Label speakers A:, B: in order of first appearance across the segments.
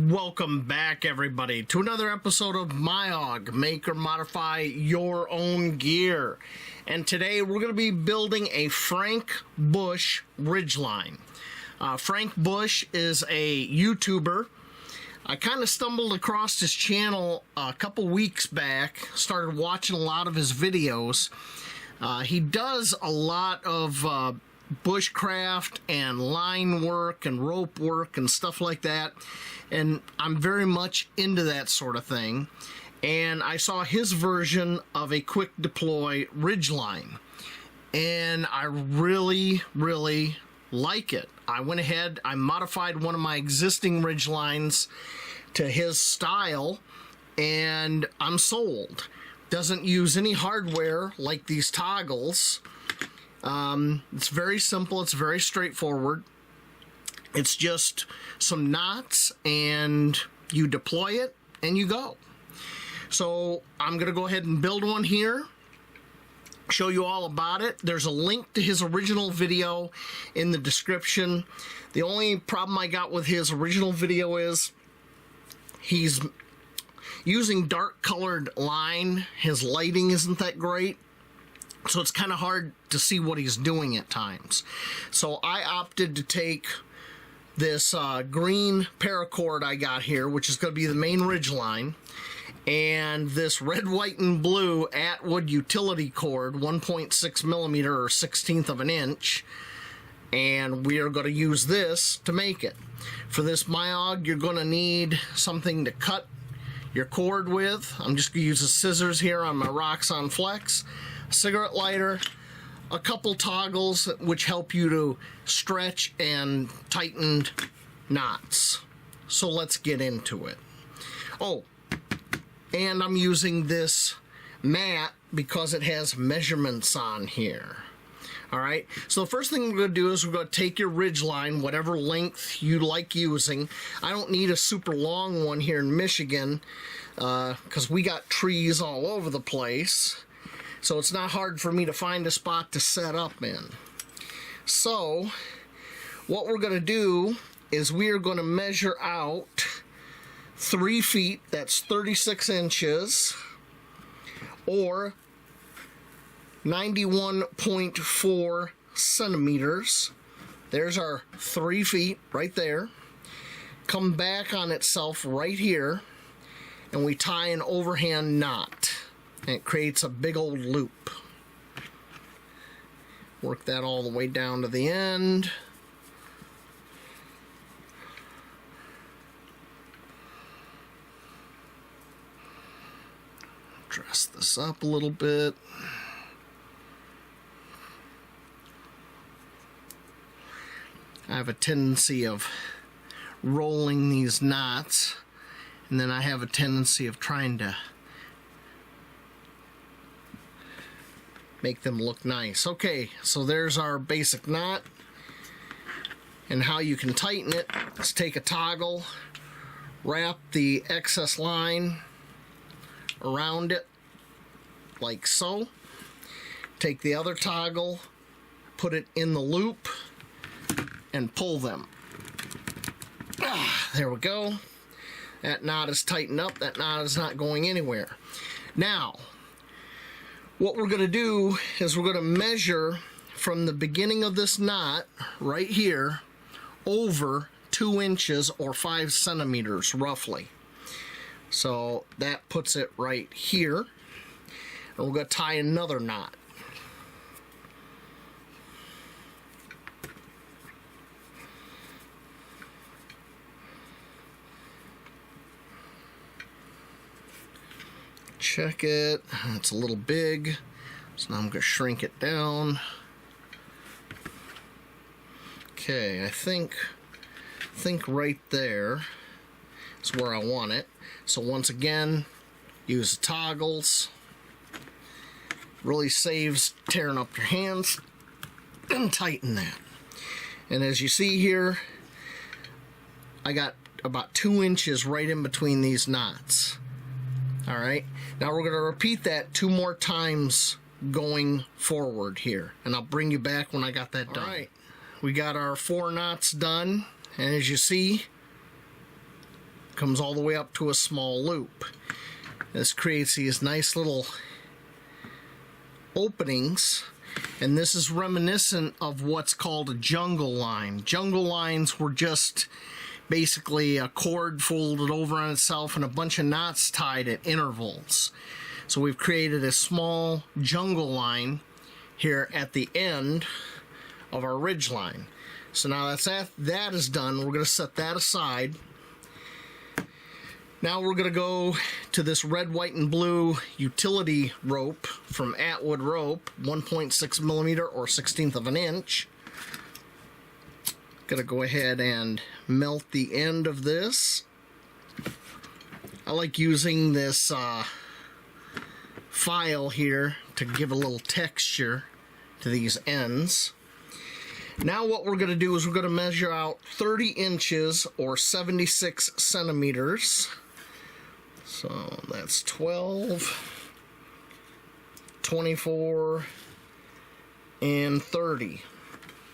A: Welcome back, everybody, to another episode of MYOG, Make or Modify Your Own Gear. And today we're going to be building a Frank Bush Ridgeline. Frank Bush is a YouTuber. I kind of stumbled across his channel a couple weeks back, started watching a lot of his videos. He does a lot of bushcraft and line work and rope work and stuff like that, and I'm very much into that sort of thing. And I saw his version of a quick deploy Ridgeline, and I really like it. I went ahead, I modified one of my existing Ridgelines to his style, and I'm sold. Doesn't use any hardware like these toggles. It's very simple, it's very straightforward. It's just some knots and you deploy it and you go. So I'm gonna go ahead and build one here, show you all about it. There's a link to his original video in the description. The only problem I got with his original video is he's using dark colored line. His lighting isn't that great, so it's kind of hard to see what he's doing at times. So I opted to take this green paracord I got here, which is going to be the main Ridgeline, and this red, white, and blue Atwood utility cord, 1.6 millimeter or 1/16 of an inch, and we are going to use this to make it. For this MYOG, you're going to need something to cut your cord with. I'm just going to use the scissors here on my Roxxon Flex, a cigarette lighter, a couple toggles which help you to stretch and tighten knots. So let's get into it. Oh, and I'm using this mat because it has measurements on here. Alright, so the first thing we're going to do is we're going to take your Ridgeline, whatever length you like using. I don't need a super long one here in Michigan because we got trees all over the place. So it's not hard for me to find a spot to set up in. So what we're going to do is we are going to measure out 3 feet, that's 36 inches, or 91.4 centimeters. There's our 3 feet right there. Come back on itself right here, and we tie an overhand knot. And it creates a big old loop. Work that all the way down to the end. Dress this up a little bit. I have a tendency of rolling these knots, and then I have a tendency of trying to make them look nice. Okay, so there's our basic knot, and how you can tighten it is take a toggle, wrap the excess line around it like so, take the other toggle, put it in the loop, and pull them. There we go. That knot is tightened up. That knot is not going anywhere. Now what we're going to do is we're going to measure from the beginning of this knot right here over 2 inches or 5 centimeters roughly. So that puts it right here, and we're going to tie another knot. Check it. It's a little big, so now I'm going to shrink it down. Okay, I think right there is where I want it. So once again, use the toggles. Really saves tearing up your hands, and tighten that. And as you see here, I got about 2 inches right in between these knots. Alright, now we're going to repeat that 2 more times going forward here, and I'll bring you back when I got that done. Alright, we got our 4 knots done, and as you see, comes all the way up to a small loop. This creates these nice little openings, and this is reminiscent of what's called a jungle line. Jungle lines were just basically a cord folded over on itself and a bunch of knots tied at intervals. So we've created a small jungle line here at the end of our ridge line. So now that is done. We're going to set that aside. Now we're going to go to this red, white, and blue utility rope from Atwood Rope, 1.6 millimeter or 1/16 of an inch. Going to go ahead and melt the end of this. I like using this file here to give a little texture to these ends. Now what we're going to do is we're going to measure out 30 inches or 76 centimeters. So that's 12, 24, and 30.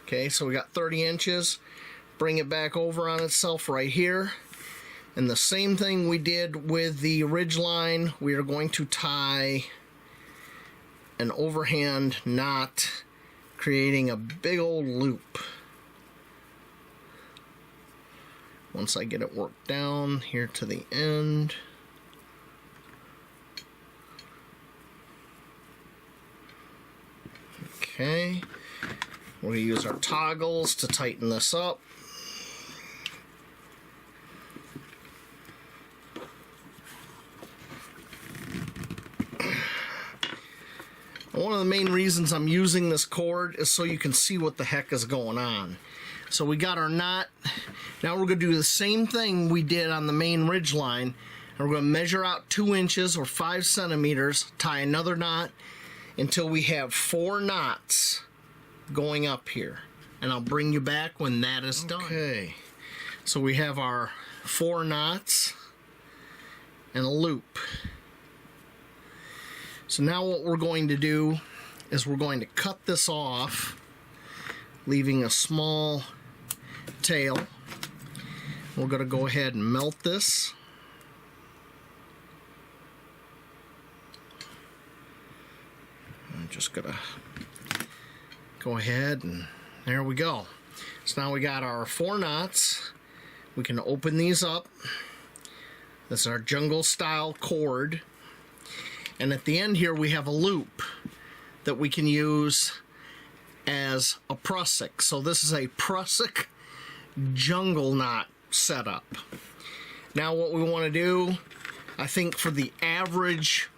A: Okay, so we got 30 inches. Bring it back over on itself right here. And the same thing we did with the ridge line, we are going to tie an overhand knot, creating a big old loop. Once I get it worked down here to the end. Okay, we're going to use our toggles to tighten this up. One of the main reasons I'm using this cord is so you can see what the heck is going on. So we got our knot. Now we're going to do the same thing we did on the main ridge line. And we're going to measure out 2 inches or 5 centimeters, tie another knot until we have 4 knots going up here. And I'll bring you back when that is done. Okay, so we have our 4 knots and a loop. So now what we're going to do is we're going to cut this off, leaving a small tail. We're going to go ahead and melt this. I'm just going to go ahead and there we go. So now we got our 4 knots. We can open these up. This is our jungle style cord. And at the end here we have a loop that we can use as a prusik. So this is a prusik jungle knot setup. Now what we want to do, I think for the average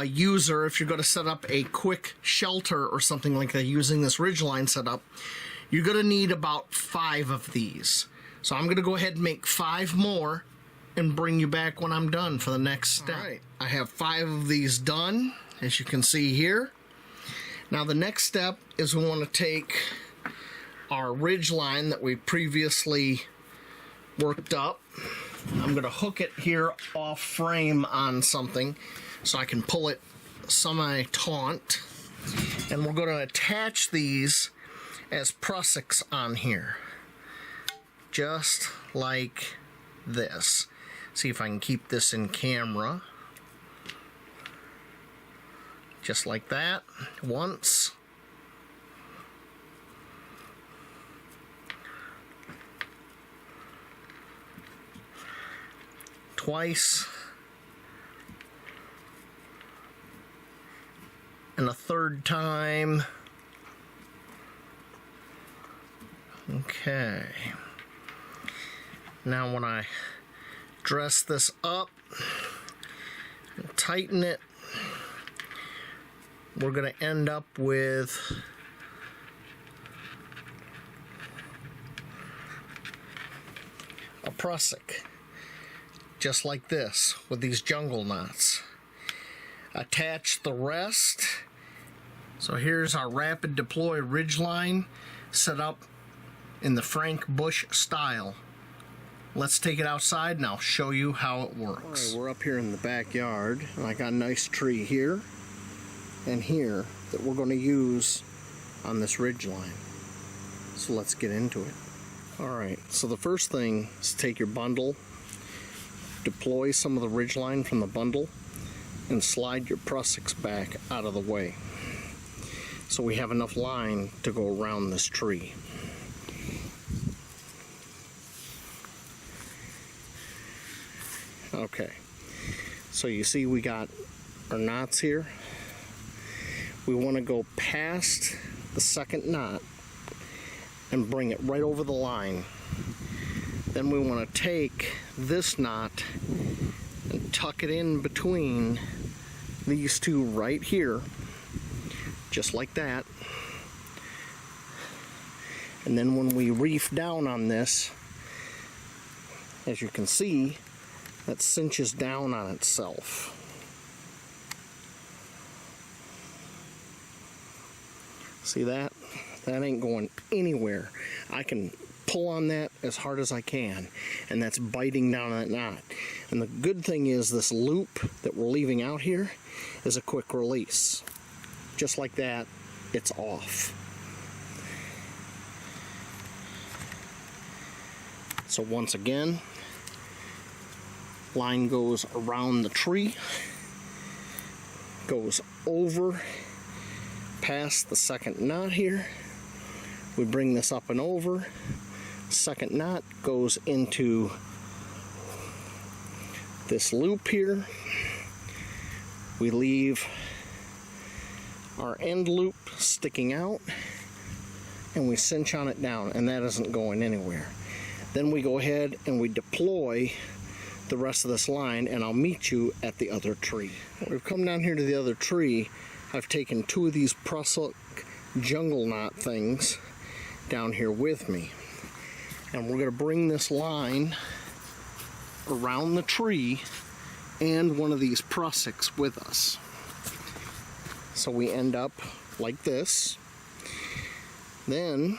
A: user, if you're going to set up a quick shelter or something like that using this ridgeline setup, you're going to need about 5 of these. So I'm going to go ahead and make 5 more and bring you back when I'm done for the next step. All right, I have 5 of these done, as you can see here. Now the next step is we want to take our ridge line that we previously worked up. I'm going to hook it here off frame on something so I can pull it semi-taut. And we're going to attach these as prusiks on here. Just like this. See if I can keep this in camera. Just like that. Once. Twice. And a 3rd time. Okay. Now when I dress this up and tighten it, we're going to end up with a prusik, just like this, with these jungle knots. Attach the rest. So here's our rapid deploy ridge line set up in the Frank Bush style. Let's take it outside and I'll show you how it works. All right, we're up here in the backyard and I got a nice tree here and here that we're going to use on this ridge line. So let's get into it. All right, so the first thing is take your bundle deploy some of the Ridgeline from the bundle and slide your prusiks back out of the way so we have enough line to go around this tree. Okay, so you see we got our knots here. We want to go past the second knot and bring it right over the line. Then we want to take this knot and tuck it in between these two right here, just like that. And then when we reef down on this, as you can see, that cinches down on itself. See that? That ain't going anywhere. I can pull on that as hard as I can, and that's biting down on that knot. And the good thing is this loop that we're leaving out here is a quick release. Just like that, it's off. So once again, line goes around the tree, goes over past the second knot here. We bring this up and over. Second knot goes into this loop here. We leave our end loop sticking out and we cinch on it down, and that isn't going anywhere. Then we go ahead and we deploy the rest of this line, and I'll meet you at the other tree. We've come down here to the other tree. I've taken two of these prusik jungle knot things down here with me, and we're going to bring this line around the tree and one of these prusiks with us. So we end up like this. Then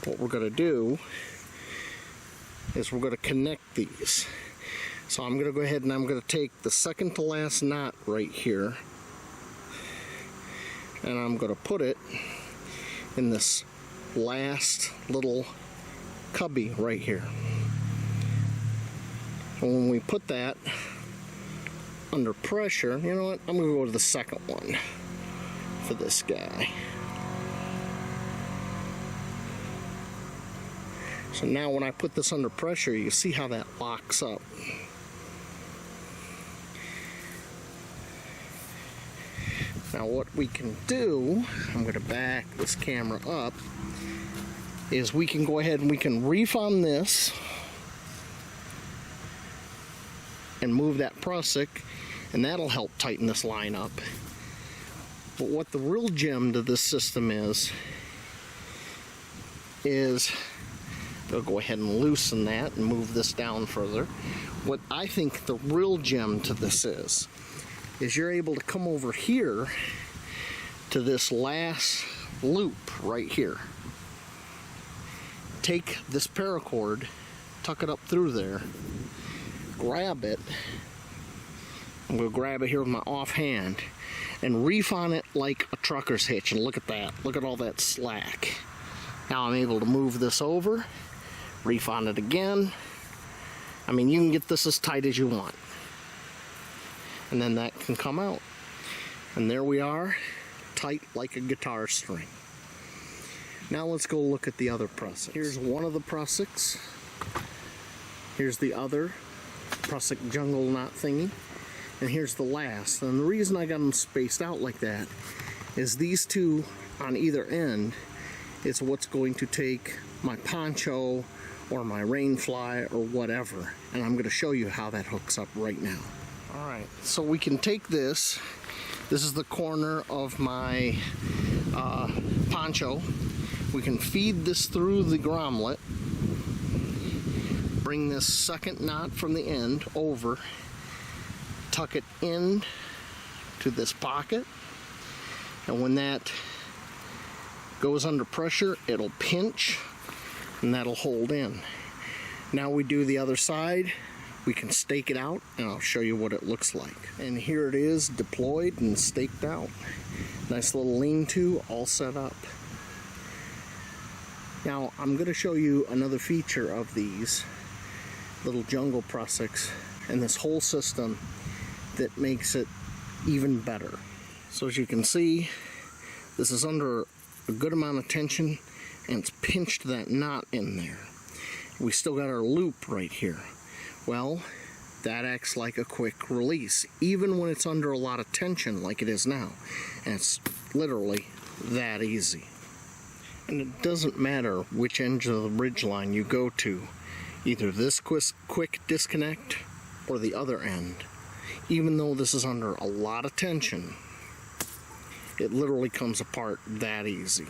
A: what we're going to do is we're going to connect these. So I'm going to go ahead and I'm going to take the second to last knot right here, and I'm going to put it in this last little cubby right here. And when we put that under pressure, you know what, I'm going to go to the second one for this guy. So now when I put this under pressure, you see how that locks up. Now what we can do, I'm going to back this camera up, is we can go ahead and we can reef on this and move that prusik, and that'll help tighten this line up. But what the real gem to this system is I'll go ahead and loosen that and move this down further. What I think the real gem to this is you're able to come over here to this last loop right here. Take this paracord, tuck it up through there, grab it, I'm going to grab it here with my offhand, and reef on it like a trucker's hitch, and look at that. Look at all that slack. Now I'm able to move this over, reef on it again. I mean, you can get this as tight as you want. And then that can come out. And there we are, tight like a guitar string. Now let's go look at the other prusik. Here's one of the prusiks. Here's the other prusik jungle knot thingy. And here's the last. And the reason I got them spaced out like that is these two on either end is what's going to take my poncho or my rain fly or whatever. And I'm going to show you how that hooks up right now. Alright, so we can take this. This is the corner of my poncho. We can feed this through the grommet, bring this second knot from the end over, tuck it in to this pocket, and when that goes under pressure, it'll pinch and that'll hold in. Now we do the other side. We can stake it out, and I'll show you what it looks like. And here it is, deployed and staked out. Nice little lean-to, all set up. Now, I'm going to show you another feature of these little jungle prussics and this whole system that makes it even better. So as you can see, this is under a good amount of tension and it's pinched that knot in there. We still got our loop right here. Well, that acts like a quick release, even when it's under a lot of tension like it is now. And it's literally that easy. And it doesn't matter which end of the Ridgeline you go to, either this quick disconnect or the other end. Even though this is under a lot of tension, it literally comes apart that easy.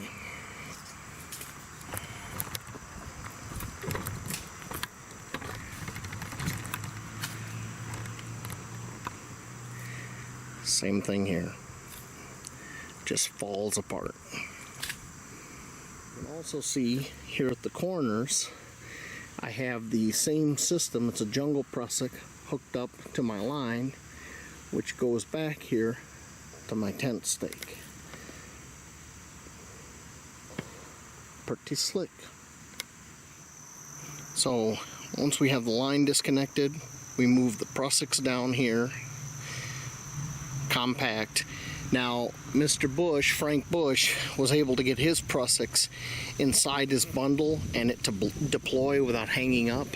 A: Same thing here. Just falls apart. You can also see here at the corners, I have the same system. It's a jungle prusik hooked up to my line, which goes back here to my tent stake. Pretty slick. So once we have the line disconnected, we move the prusiks down here, compact. Now, Mr. Bush, Frank Bush, was able to get his prusiks inside his bundle and it to deploy without hanging up.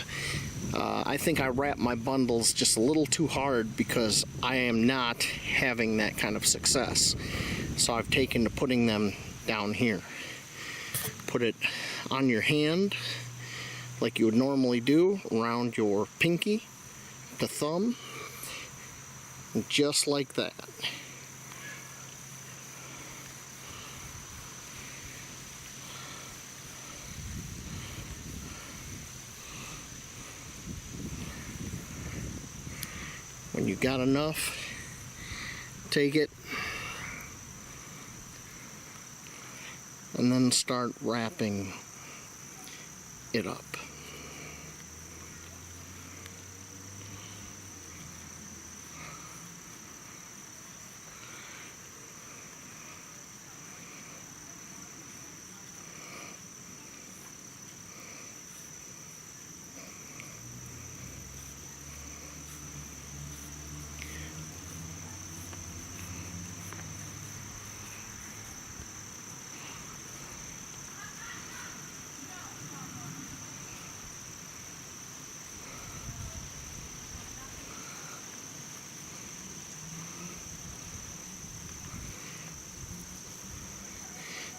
A: I think I wrapped my bundles just a little too hard because I am not having that kind of success. So I've taken to putting them down here. Put it on your hand like you would normally do, around your pinky, the thumb, just like that. When you got enough, take it and then start wrapping it up.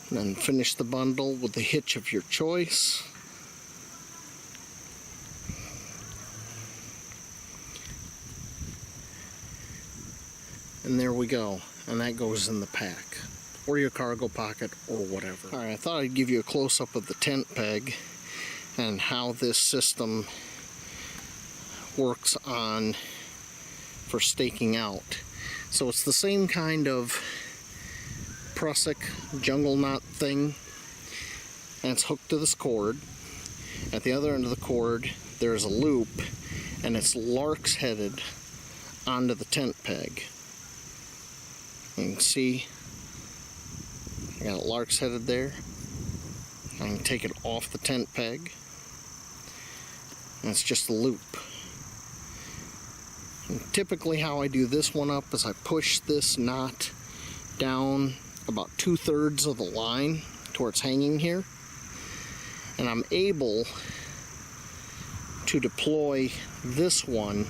A: And then finish the bundle with the hitch of your choice. And there we go. And that goes in the pack, or your cargo pocket, or whatever. Alright, I thought I'd give you a close-up of the tent peg and how this system works on for staking out. So it's the same kind of prusik jungle knot thing, and it's hooked to this cord. At the other end of the cord there's a loop, and it's lark's headed onto the tent peg. You can see I got it lark's headed there. I can take it off the tent peg, and it's just a loop. And typically how I do this one up is I push this knot down about 2/3 of the line to where it's hanging here, and I'm able to deploy this one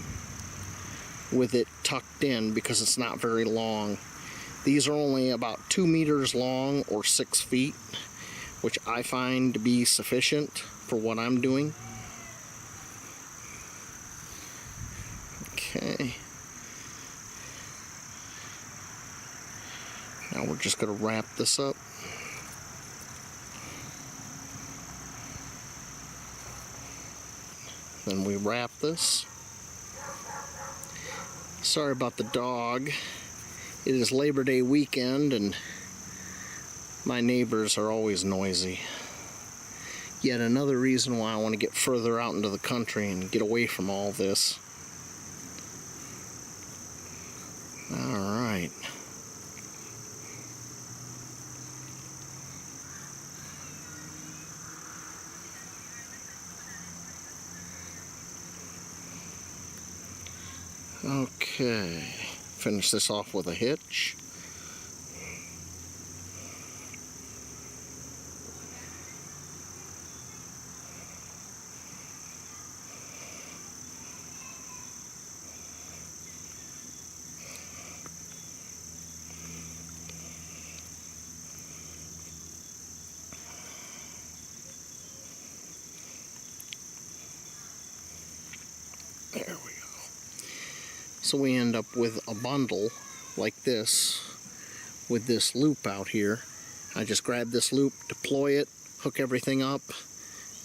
A: with it tucked in because it's not very long. These are only about 2 meters long or 6 feet, which I find to be sufficient for what I'm doing. Okay. Now we're just going to wrap this up. Then we wrap this. Sorry about the dog. It is Labor Day weekend and my neighbors are always noisy. Yet another reason why I want to get further out into the country and get away from all this. Alright. Okay, finish this off with a hitch. There we go. So we end up with a bundle like this with this loop out here. I just grab this loop, deploy it, hook everything up,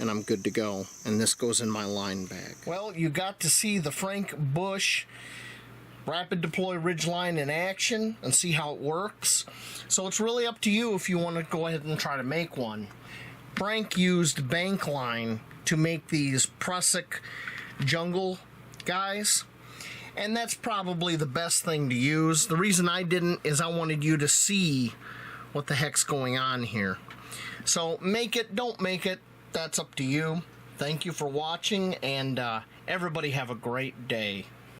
A: and I'm good to go. And this goes in my line bag. Well, you got to see the Frank Bush rapid deploy Ridgeline in action and see how it works. So it's really up to you if you want to go ahead and try to make one. Frank used bank line to make these Prussic jungle guys, and that's probably the best thing to use. The reason I didn't is I wanted you to see what the heck's going on here. So make it, don't make it, that's up to you. Thank you for watching, and everybody have a great day.